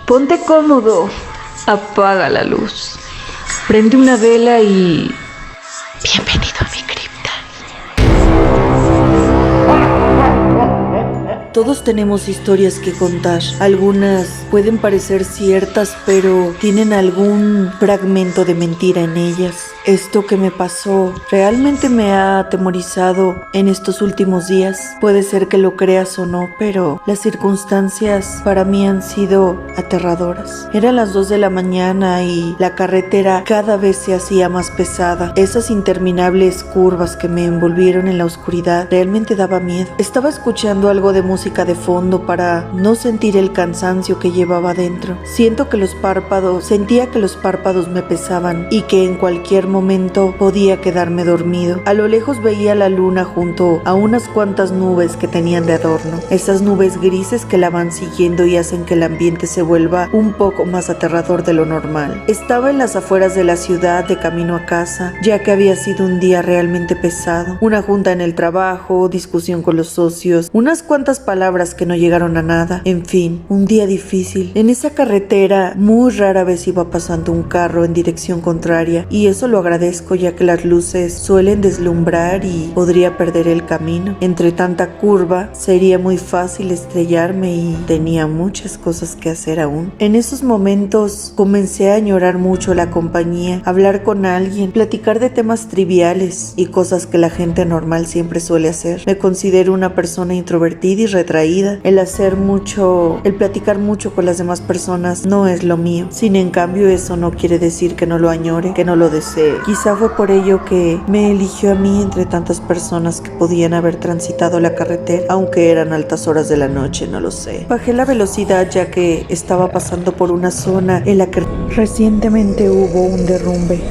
Ponte cómodo, apaga la luz, prende una vela y... Bienvenido a mi cripta. Todos tenemos historias que contar. Algunas pueden parecer ciertas, pero tienen algún fragmento de mentira en ellas. Esto que me pasó realmente me ha atemorizado en estos últimos días. Puede ser que lo creas o no, pero las circunstancias para mí han sido aterradoras. Eran las 2 de la mañana y la carretera cada vez se hacía más pesada. Esas interminables curvas que me envolvieron en la oscuridad realmente daba miedo. Estaba escuchando algo de música de fondo para no sentir el cansancio que llevaba dentro. Sentía que los párpados me pesaban y que en cualquier momento podía quedarme dormido. A lo lejos veía la luna junto a unas cuantas nubes que tenían de adorno. Esas nubes grises que la van siguiendo y hacen que el ambiente se vuelva un poco más aterrador de lo normal. Estaba en las afueras de la ciudad de camino a casa, ya que había sido un día realmente pesado. Una junta en el trabajo, discusión con los socios, unas cuantas palabras que no llegaron a nada. En fin, un día difícil. En esa carretera muy rara vez iba pasando un carro en dirección contraria y eso lo agradezco, ya que las luces suelen deslumbrar y podría perder el camino. Entre tanta curva sería muy fácil estrellarme y tenía muchas cosas que hacer aún. En esos momentos comencé a añorar mucho la compañía, hablar con alguien, platicar de temas triviales y cosas que la gente normal siempre suele hacer. Me considero una persona introvertida y retraída. El platicar mucho con las demás personas no es lo mío. Sin en cambio, eso no quiere decir que no lo añore, que no lo desee. Quizá fue por ello que me eligió a mí entre tantas personas que podían haber transitado la carretera, aunque eran altas horas de la noche, no lo sé. Bajé la velocidad ya que estaba pasando por una zona en la que recientemente hubo un derrumbe.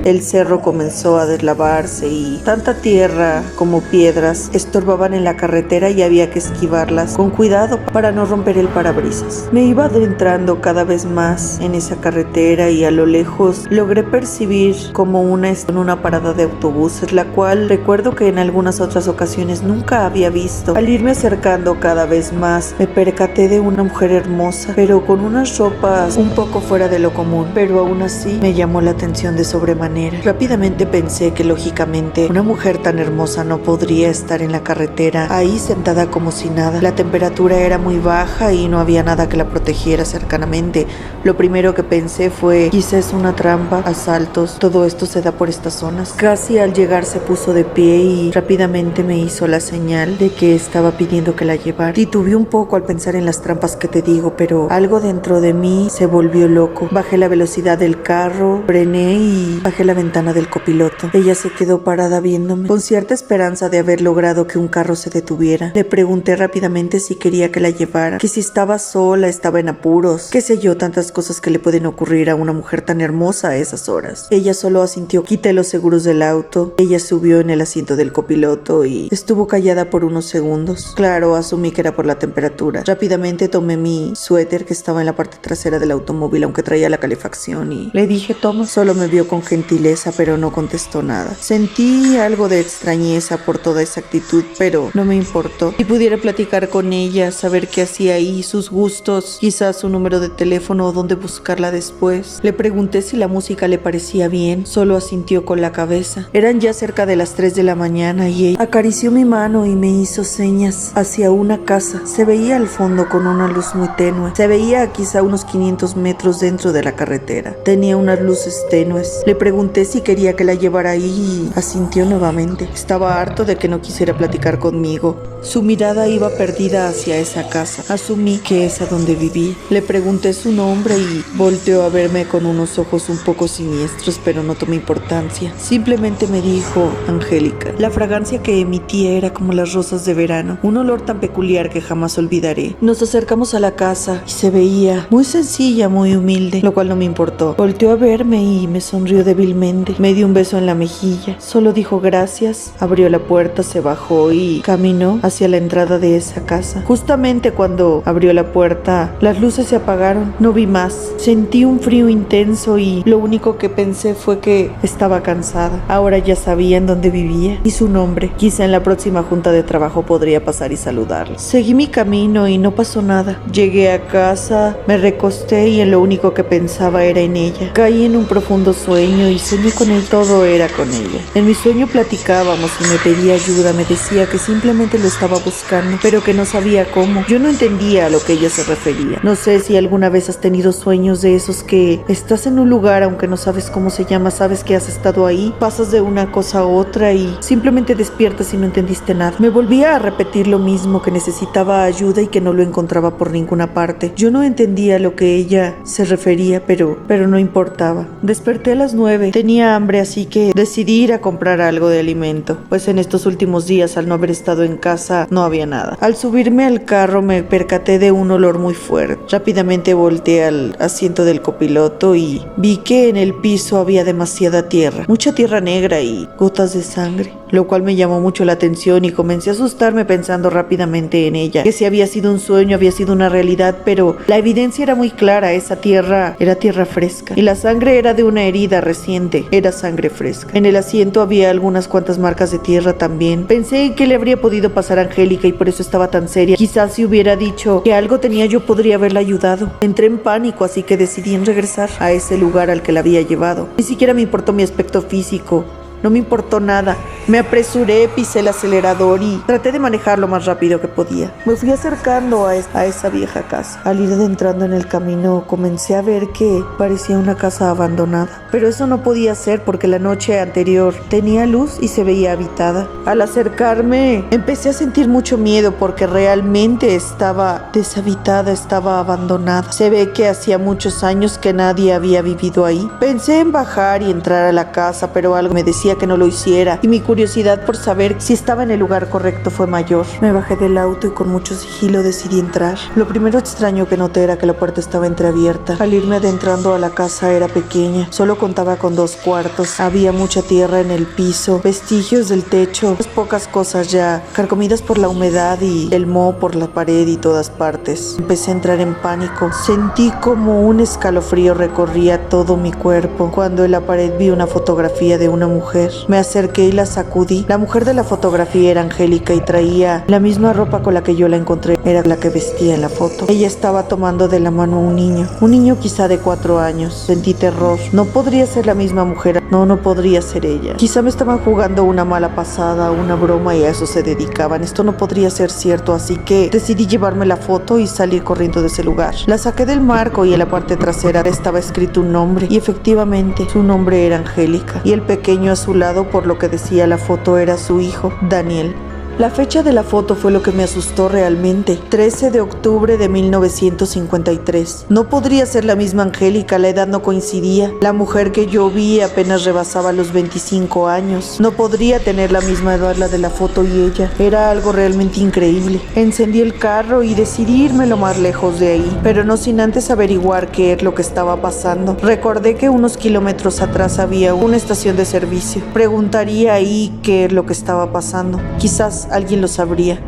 El cerro comenzó a deslavarse y tanta tierra como piedras estorbaban en la carretera y había que esquivarlas con cuidado para no romper el parabrisas. Me iba adentrando cada vez más en esa carretera y a lo lejos logré percibir como una parada de autobuses, la cual recuerdo que en algunas otras ocasiones nunca había visto. Al irme acercando cada vez más, me percaté de una mujer hermosa, pero con unas ropas un poco fuera de lo común, pero aún así me llamó la atención de sobremanera. Rápidamente pensé que lógicamente una mujer tan hermosa no podría estar en la carretera ahí sentada como si nada. La temperatura era muy baja y no había nada que la protegiera cercanamente. Lo primero que pensé fue, quizás una trampa, asaltos, todo esto se da por estas zonas. Casi al llegar se puso de pie y rápidamente me hizo la señal de que estaba pidiendo que la llevara. Titubeé un poco al pensar en las trampas que te digo, pero algo dentro de mí se volvió loco. Bajé la velocidad del carro, frené y bajé la ventana del copiloto. Ella se quedó parada viéndome, con cierta esperanza de haber logrado que un carro se detuviera. Le pregunté rápidamente si quería que la llevara, que si estaba sola, estaba en apuros, qué sé yo, tantas cosas que le pueden ocurrir a una mujer tan hermosa a esas horas. Ella solo asintió. Quité los seguros del auto. Ella subió en el asiento del copiloto y estuvo callada por unos segundos. Claro, asumí que era por la temperatura. Rápidamente tomé mi suéter que estaba en la parte trasera del automóvil, aunque traía la calefacción, y le dije, toma. Solo me vio con gentileza, pero no contestó nada. Sentí algo de extrañeza por toda esa actitud, pero no me importó. Si pudiera platicar con ella, saber qué hacía ahí, sus gustos, quizás su número de teléfono o dónde buscarla después. Le pregunté si la música le parecía bien, solo asintió con la cabeza. Eran ya cerca de las 3 de la mañana y ella acarició mi mano y me hizo señas hacia una casa. Se veía al fondo con una luz muy tenue. Se veía quizá unos 500 metros dentro de la carretera. Tenía unas luces tenues. Le pregunté si quería que la llevara ahí y asintió nuevamente. Estaba harto de que no quisiera platicar conmigo. Su mirada iba perdida hacia esa casa. Asumí que es a donde vivía. Le pregunté su nombre y volteó a verme con unos ojos un poco siniestros, pero no tomé importancia. Simplemente me dijo, Angélica. La fragancia que emitía era como las rosas de verano, un olor tan peculiar que jamás olvidaré. Nos acercamos a la casa y se veía muy sencilla, muy humilde, lo cual no me importó. Volteó a verme y me sonrió débilmente débilmente. Me dio un beso en la mejilla. Solo dijo gracias, abrió la puerta, se bajó y caminó hacia la entrada de esa casa. Justamente cuando abrió la puerta, las luces se apagaron. No vi más. Sentí un frío intenso y lo único que pensé fue que estaba cansada. Ahora ya sabía en dónde vivía y su nombre. Quizá en la próxima junta de trabajo podría pasar y saludarla. Seguí mi camino y no pasó nada. Llegué a casa, me recosté y en lo único que pensaba era en ella. Caí en un profundo sueño y soñé con él. Todo era con ella. En mi sueño platicábamos y me pedía ayuda. Me decía que simplemente lo estaba buscando, pero que no sabía cómo. Yo no entendía a lo que ella se refería. No sé si alguna vez has tenido sueños de esos que estás en un lugar aunque no sabes cómo se llama, sabes que has estado ahí, pasas de una cosa a otra y simplemente despiertas y no entendiste nada. Me volvía a repetir lo mismo, que necesitaba ayuda y que no lo encontraba por ninguna parte. Yo no entendía a lo que ella se refería, pero no importaba. Desperté a las 9. Tenía hambre, así que decidí ir a comprar algo de alimento, pues en estos últimos días, al no haber estado en casa, no había nada. Al subirme al carro me percaté de un olor muy fuerte. Rápidamente volteé al asiento del copiloto y vi que en el piso había demasiada tierra, mucha tierra negra y gotas de sangre, lo cual me llamó mucho la atención y comencé a asustarme pensando rápidamente en ella, que si había sido un sueño, había sido una realidad, pero la evidencia era muy clara. Esa tierra era tierra fresca y la sangre era de una herida reciente, era sangre fresca. En el asiento había algunas cuantas marcas de tierra también. Pensé en qué le habría podido pasar a Angélica y por eso estaba tan seria. Quizás si hubiera dicho que algo tenía, yo podría haberla ayudado. Entré en pánico, así que decidí en regresar a ese lugar al que la había llevado. Ni siquiera me importó mi aspecto físico. No me importó nada. Me apresuré, pisé el acelerador y traté de manejar lo más rápido que podía. Me fui acercando a esa vieja casa. Al ir adentrando en el camino, comencé a ver que parecía una casa abandonada. Pero eso no podía ser porque la noche anterior tenía luz y se veía habitada. Al acercarme, empecé a sentir mucho miedo porque realmente estaba deshabitada, estaba abandonada. Se ve que hacía muchos años que nadie había vivido ahí. Pensé en bajar y entrar a la casa, pero algo me decía que no lo hiciera y mi curiosidad por saber si estaba en el lugar correcto fue mayor. Me bajé del auto y con mucho sigilo decidí entrar. Lo primero extraño que noté era que la puerta estaba entreabierta. Al irme adentrando a la casa era pequeña, solo contaba con 2 cuartos. Había mucha tierra en el piso, vestigios del techo, pocas cosas ya carcomidas por la humedad y el moho por la pared y todas partes. Empecé a entrar en pánico. Sentí como un escalofrío recorría todo mi cuerpo cuando en la pared vi una fotografía de una mujer. Me acerqué y la sacudí. La mujer de la fotografía era Angélica y traía la misma ropa con la que yo la encontré. Era la que vestía en la foto. Ella estaba tomando de la mano a un niño quizá de 4 años. Sentí terror. No podría ser la misma mujer. No podría ser ella. Quizá me estaban jugando una mala pasada, una broma y a eso se dedicaban. Esto no podría ser cierto, así que decidí llevarme la foto y salir corriendo de ese lugar. La saqué del marco y en la parte trasera estaba escrito un nombre y efectivamente su nombre era Angélica y el pequeño a su lado, por lo que decía la foto, era su hijo, Daniel. La fecha de la foto fue lo que me asustó realmente. 13 de octubre de 1953. No podría ser la misma Angélica, la edad no coincidía. La mujer que yo vi apenas rebasaba los 25 años. No podría tener la misma edad la de la foto y ella. Era algo realmente increíble. Encendí el carro y decidí irme lo más lejos de ahí, pero no sin antes averiguar qué es lo que estaba pasando. Recordé que unos kilómetros atrás había una estación de servicio. Preguntaría ahí qué es lo que estaba pasando. Quizás alguien lo sabría.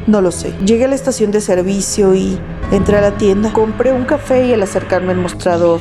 No lo sé. Llegué a la estación de servicio y entré a la tienda. Compré un café y al acercarme al mostrador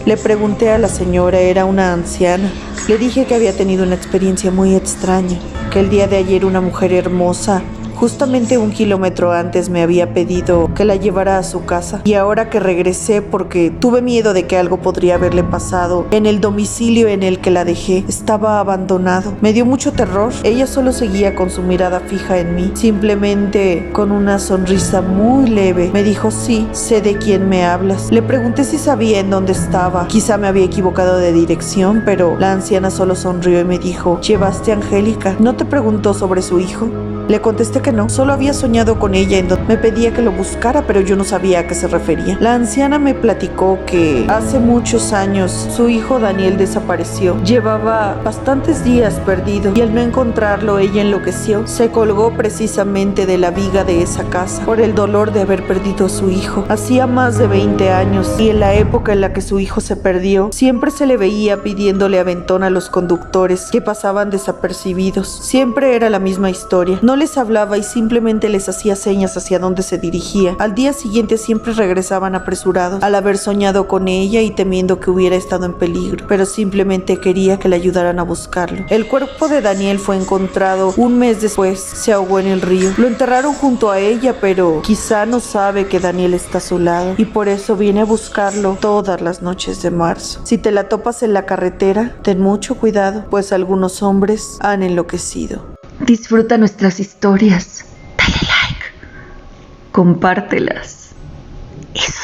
le pregunté a la señora, era una anciana. Le dije que había tenido una experiencia muy extraña, que el día de ayer una mujer hermosa, justamente 1 kilómetro antes, me había pedido que la llevara a su casa y ahora que regresé porque tuve miedo de que algo podría haberle pasado en el domicilio en el que la dejé, estaba abandonado. Me dio mucho terror. Ella solo seguía con su mirada fija en mí, simplemente con una sonrisa muy leve. Me dijo, sí, sé de quién me hablas. Le pregunté si sabía en dónde estaba. Quizá me había equivocado de dirección, pero la anciana solo sonrió y me dijo, ¿llevaste a Angélica? ¿No te preguntó sobre su hijo? Le contesté que no, solo había soñado con ella en donde me pedía que lo buscara, pero yo no sabía a qué se refería. La anciana me platicó que hace muchos años su hijo Daniel desapareció. Llevaba bastantes días perdido y al no encontrarlo ella enloqueció. Se colgó precisamente de la viga de esa casa por el dolor de haber perdido a su hijo. Hacía más de 20 años y en la época en la que su hijo se perdió, siempre se le veía pidiéndole aventón a los conductores que pasaban desapercibidos. Siempre era la misma historia. No les hablaba y simplemente les hacía señas hacia dónde se dirigía. Al día siguiente siempre regresaban apresurados al haber soñado con ella y temiendo que hubiera estado en peligro, pero simplemente quería que le ayudaran a buscarlo. El cuerpo de Daniel fue encontrado un mes después. Se ahogó en el río. Lo enterraron junto a ella, pero quizá no sabe que Daniel está a su lado y por eso viene a buscarlo todas las noches de marzo. Si te la topas en la carretera, ten mucho cuidado, pues algunos hombres han enloquecido. Disfruta nuestras historias. Dale like. Compártelas. Eso